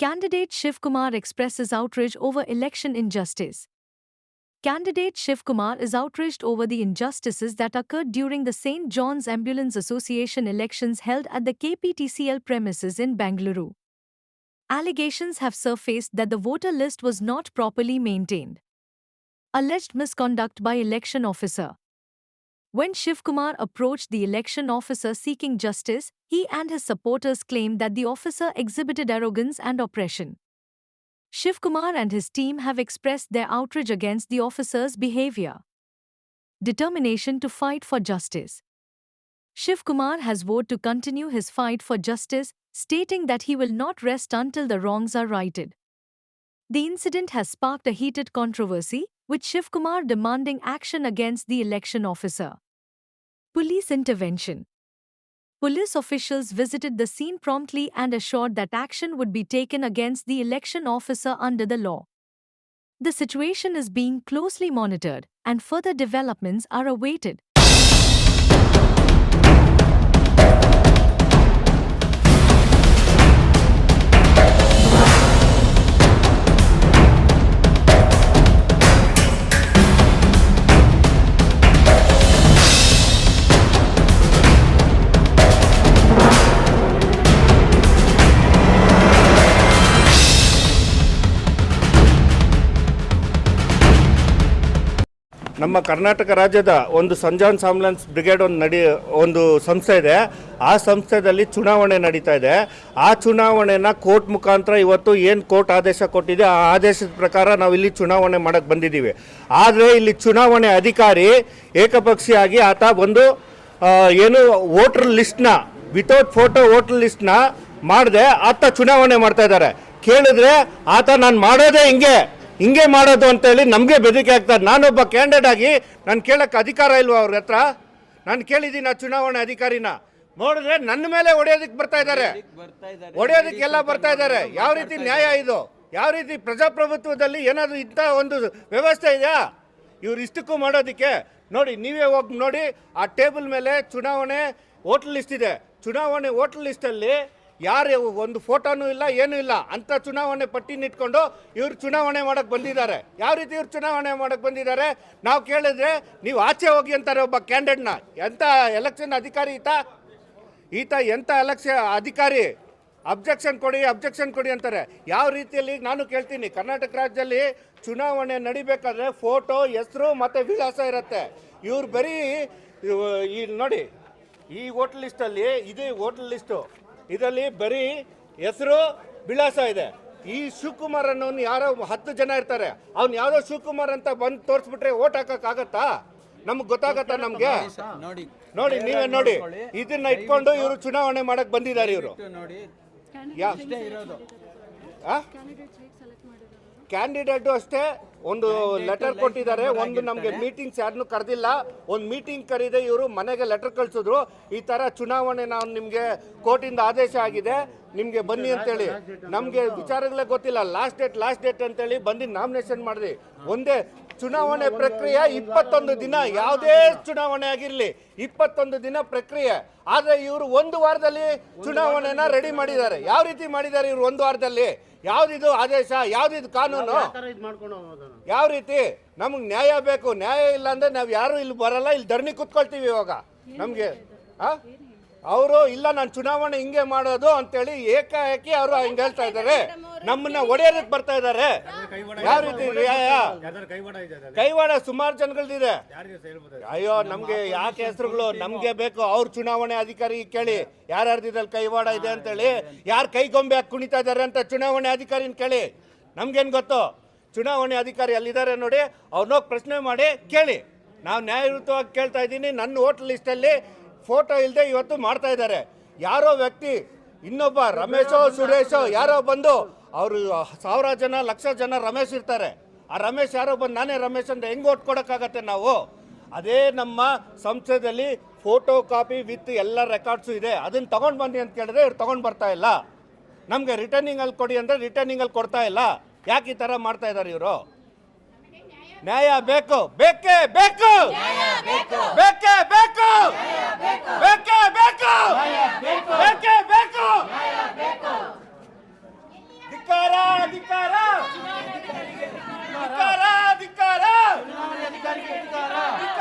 Candidate Shivkumar expresses outrage over election injustice. Candidate Shivkumar is outraged over the injustices that occurred during the St. John's Ambulance Association elections held at the KPTCL premises in Bengaluru. Allegations have surfaced that the voter list was not properly maintained. Alleged misconduct by election officer. When Shivkumar approached the election officer seeking justice, he and his supporters claimed that the officer exhibited arrogance and oppression. Shivkumar and his team have expressed their outrage against the officer's behavior. Determination to fight for justice. Shivkumar has vowed to continue his fight for justice, stating that he will not rest until the wrongs are righted. The incident has sparked a heated controversy, with Shivkumar demanding action against the election officer. Police intervention. Police officials visited the scene promptly and assured that action would be taken against the election officer under the law. The situation is being closely monitored, and further developments are awaited. ನಮ್ಮ ಕರ್ನಾಟಕ ರಾಜ್ಯದ ಒಂದು scent John's ambulance brigade ಒಂದು ಸಂಸ್ಥೆ ಇದೆ. ಆ ಸಂಸ್ಥೆಯಲ್ಲಿ ಚುನಾವಣೆ ನಡೀತಾ ಇದೆ. ಆ ಚುನಾವಣೆನ ಕೋರ್ಟ್ ಮುಖಾಂತರ ಇವತ್ತು ಏನು ಕೋರ್ಟ್ ಆದೇಶ ಕೊಟ್ಟಿದೆ ಆ ಆದೇಶದ ಪ್ರಕಾರ ನಾವು ಇಲ್ಲಿ ಚುನಾವಣೆ ಮಾಡಕ್ಕೆ ಬಂದಿದ್ದೀವಿ. ಆದರೆ ಇಲ್ಲಿ ಚುನಾವಣೆ ಅಧಿಕಾರಿ ಏಕಪಕ್ಷೀಯವಾಗಿ ಆತ ಒಂದು ಏನು ವೋಟರ್ ಲಿಸ್ಟ್ನ ವಿತೌಟ್ ಫೋಟೋ ವೋಟರ್ ಲಿಸ್ಟ್ನ ಮಾಡದೆ ಆತ ಚುನಾವಣೆ ಮಾಡ್ತಾ ಇದ್ದಾರೆ. ಕೇಳಿದ್ರೆ ಆತ ನಾನು ಮಾಡೋದೇ ಹಿಂಗೆ ಮಾಡೋದು ಅಂತೇಳಿ ನಮಗೆ ಬೆದರಿಕೆ ಆಗ್ತಾರೆ. ನಾನೊಬ್ಬ ಕ್ಯಾಂಡಿಡೇಟ್ ಆಗಿ ನಾನು ಕೇಳಕ್ಕೆ ಅಧಿಕಾರ ಇಲ್ವಾ ಅವ್ರ ಹತ್ರ? ನಾನು ಕೇಳಿದ್ದೀನಿ ಆ ಚುನಾವಣೆ ಅಧಿಕಾರಿನ. ನೋಡಿದ್ರೆ ನನ್ನ ಮೇಲೆ ಹೊಡೆಯೋದಕ್ಕೆ ಬರ್ತಾ ಇದ್ದಾರೆ, ಹೊಡೆಯೋದಕ್ಕೆಲ್ಲ ಬರ್ತಾ ಇದ್ದಾರೆ. ಯಾವ ರೀತಿ ನ್ಯಾಯ ಇದು? ಯಾವ ರೀತಿ ಪ್ರಜಾಪ್ರಭುತ್ವದಲ್ಲಿ ಏನಾದರೂ ಇಂಥ ಒಂದು ವ್ಯವಸ್ಥೆ ಇದೆಯಾ ಇವ್ರು ಇಷ್ಟಕ್ಕೂ ಮಾಡೋದಕ್ಕೆ? ನೋಡಿ, ನೀವೇ ಹೋಗಿ ನೋಡಿ, ಆ ಟೇಬಲ್ ಮೇಲೆ ಚುನಾವಣೆ ವೋಟರ್ ಲಿಸ್ಟ್ ಇದೆ. ಚುನಾವಣೆ ವೋಟರ್ ಲಿಸ್ಟಲ್ಲಿ ಯಾರು ಒಂದು ಫೋಟೋನೂ ಇಲ್ಲ, ಏನೂ ಇಲ್ಲ. ಅಂಥ ಚುನಾವಣೆ ಪಟ್ಟಿನಿಟ್ಕೊಂಡು ಇವ್ರು ಚುನಾವಣೆ ಮಾಡೋಕ್ಕೆ ಬಂದಿದ್ದಾರೆ. ಯಾವ ರೀತಿ ಇವ್ರು ಚುನಾವಣೆ ಮಾಡೋಕ್ಕೆ ಬಂದಿದ್ದಾರೆ? ನಾವು ಕೇಳಿದ್ರೆ ನೀವು ಆಚೆ ಹೋಗಿ ಅಂತಾರೆ ಒಬ್ಬ ಕ್ಯಾಂಡಿಡೇಟ್ನ. ಎಂಥ ಎಲೆಕ್ಷನ್ ಅಧಿಕಾರಿ ಈತ ಎಂಥ ಎಲೆಕ್ಷನ್ ಅಧಿಕಾರಿ? ಅಬ್ಜೆಕ್ಷನ್ ಕೊಡಿ ಅಂತಾರೆ. ಯಾವ ರೀತಿಯಲ್ಲಿ ನಾನು ಕೇಳ್ತೀನಿ, ಕರ್ನಾಟಕ ರಾಜ್ಯದಲ್ಲಿ ಚುನಾವಣೆ ನಡಿಬೇಕಾದ್ರೆ ಫೋಟೋ, ಹೆಸರು ಮತ್ತು ವಿಳಾಸ ಇರುತ್ತೆ. ಇವ್ರು ಬರೀ ಈ ನೋಡಿ, ಈ ವೋಟರ್ ಲಿಸ್ಟಲ್ಲಿ ಇದು ವೋಟರ್ ಲಿಸ್ಟು, ಇದರಲ್ಲಿ ಬರೀ ಹೆಸರು ವಿಳಾಸ ಇದೆ. ಈ ಶಿವಕುಮಾರ್ ಅನ್ನೋನು ಯಾರೋ 10 ಜನ ಇರ್ತಾರೆ. ಅವ್ನು ಯಾವುದೋ ಶಿವಕುಮಾರ್ ಅಂತ ಬಂದು ತೋರಿಸ್ಬಿಟ್ರೆ ಓಟ್ ಹಾಕಕ್ಕಾಗತ್ತಾ? ನಮ್ಗೆ ಗೊತ್ತಾಗತ್ತಾ? ನಮ್ಗೆ ನೋಡಿ, ನೀವೇ ನೋಡಿ, ಇದನ್ನ ಇಟ್ಕೊಂಡು ಇವರು ಚುನಾವಣೆ ಮಾಡಕ್ ಬಂದಿದ್ದಾರೆ. ಇವರು ಕ್ಯಾಂಡಿಡೇಟು ಅಷ್ಟೇ ಒಂದು ಲೆಟರ್ ಕೊಟ್ಟಿದ್ದಾರೆ. ಒಂದು ನಮಗೆ ಮೀಟಿಂಗ್ಸ್ ಯಾರನ್ನೂ ಕರೆದಿಲ್ಲ. ಒಂದು ಮೀಟಿಂಗ್ ಕರೀದೆ ಇವರು ಮನೆಗೆ ಲೆಟರ್ ಕಳಿಸಿದ್ರು. ಈ ಥರ ಚುನಾವಣೆ ನಾವು ನಿಮಗೆ ಕೋರ್ಟಿಂದ ಆದೇಶ ಆಗಿದೆ, ನಿಮಗೆ ಬನ್ನಿ ಅಂತೇಳಿ. ನಮಗೆ ವಿಚಾರಗಳೇ ಗೊತ್ತಿಲ್ಲ. ಲಾಸ್ಟ್ ಡೇಟ್ ಅಂತೇಳಿ ಬಂದು ನಾಮಿನೇಷನ್ ಮಾಡಿದ್ವಿ. ಒಂದೇ ಚುನಾವಣೆ ಪ್ರಕ್ರಿಯೆ 21 ದಿನ. ಯಾವುದೇ ಚುನಾವಣೆ ಆಗಿರಲಿ 21 ದಿನ ಪ್ರಕ್ರಿಯೆ. ಆದರೆ ಇವರು 1 ವಾರದಲ್ಲಿ ಚುನಾವಣೆನ ರೆಡಿ ಮಾಡಿದ್ದಾರೆ. ಯಾವ ರೀತಿ ಮಾಡಿದ್ದಾರೆ ಇವರು 1 ವಾರದಲ್ಲಿ? ಯಾವ್ದಿದು ಆದೇಶ? ಯಾವ್ದಿದು ಕಾನೂನು? ಯಾವ ರೀತಿ? ನಮಗೆ ನ್ಯಾಯ ಬೇಕು. ನ್ಯಾಯ ಇಲ್ಲ ಅಂದ್ರೆ ನಾವು ಯಾರು ಇಲ್ಲಿ ಬರಲ್ಲ, ಇಲ್ಲಿ ಧರಣಿ ಕುತ್ಕೊಳ್ತೀವಿ. ಇವಾಗ ನಮ್ಗೆ ಅವರು ಇಲ್ಲ, ನಾನು ಚುನಾವಣೆ ಹಿಂಗೆ ಮಾಡೋದು ಅಂತೇಳಿ ಏಕಾಏಕಿ ಅವರು ಹಿಂಗೆ ಹೇಳ್ತಾ ಇದ್ದಾರೆ. ನಮ್ಮನ್ನ ಒಡೆಯೋದಕ್ಕೆ ಬರ್ತಾ ಇದ್ದಾರೆ. ಯಾವ ರೀತಿ ಕೈವಾಡ? ಸುಮಾರು ಜನಗಳದಿದೆ. ಅಯ್ಯೋ, ನಮ್ಗೆ ಯಾಕೆ ಹೆಸರುಗಳು? ನಮ್ಗೆ ಬೇಕು. ಅವ್ರ ಚುನಾವಣೆ ಅಧಿಕಾರಿ ಕೇಳಿ ಯಾರ್ಯಾರ್ದಿದ್ದಲ್ಲಿ ಕೈವಾಡ ಇದೆ ಅಂತೇಳಿ, ಯಾರು ಕೈಗೊಂಬೆ ಹಾಕಿ ಕುಣಿತಾ ಇದ್ದಾರೆ ಅಂತ ಚುನಾವಣೆ ಅಧಿಕಾರಿನ ಕೇಳಿ. ನಮ್ಗೇನು ಗೊತ್ತು? ಚುನಾವಣೆ ಅಧಿಕಾರಿ ಅಲ್ಲಿದ್ದಾರೆ ನೋಡಿ, ಅವ್ರನ್ನೋಗಿ ಪ್ರಶ್ನೆ ಮಾಡಿ ಕೇಳಿ. ನಾವು ನ್ಯಾಯಯುತವಾಗಿ ಕೇಳ್ತಾ ಇದ್ದೀನಿ. ನನ್ನ ವೋಟರ್ ಲಿಸ್ಟಲ್ಲಿ ಫೋಟೋ ಇಲ್ಲದೆ ಇವತ್ತು ಮಾಡ್ತಾ ಇದ್ದಾರೆ. ಯಾರೋ ವ್ಯಕ್ತಿ, ಇನ್ನೊಬ್ಬ ರಮೇಶೋ ಸುರೇಶೋ ಯಾರೋ ಬಂದು, ಅವರು 1000 ಜನ 1,00,000 ಜನ ರಮೇಶ್ ಇರ್ತಾರೆ. ಆ ರಮೇಶ್ ಯಾರೋ ಬಂದು ನಾನೇ ರಮೇಶ್ ಅಂತ ಹೆಂಗೆ ಓಟ್ ಕೊಡೋಕ್ಕಾಗತ್ತೆ ನಾವು? ಅದೇ ನಮ್ಮ ಸಂಸ್ಥೆಯಲ್ಲಿ ಫೋಟೋ ಕಾಪಿ ವಿತ್ ಎಲ್ಲ ರೆಕಾರ್ಡ್ಸು ಇದೆ. ಅದನ್ನು ತೊಗೊಂಡು ಬನ್ನಿ ಅಂತ ಕೇಳಿದ್ರೆ ಇವ್ರು ತೊಗೊಂಡು ಬರ್ತಾ ಇಲ್ಲ. ನಮಗೆ ರಿಟರ್ನಿಂಗಲ್ಲಿ ಕೊಡಿ ಅಂದರೆ ರಿಟರ್ನಿಂಗಲ್ಲಿ ಕೊಡ್ತಾ ಇಲ್ಲ. ಯಾಕೆ ಈ ಥರ ಮಾಡ್ತಾ ಇದ್ದಾರೆ ಇವರು? ನ್ಯಾಯ ಬೇಕು, ಬೇಕೇ ಬೇಕು, ಬೇಕೇ ಬೇಕು, ಬೇಕೇ ಬೇಕು, ಬೇಕೇ ಬೇಕು. ಧಿಕ್ಕಾರ ಧಿಕ್ಕಾರ ಧಿಕ್ಕಾರ ಧಿಕ್ಕಾರ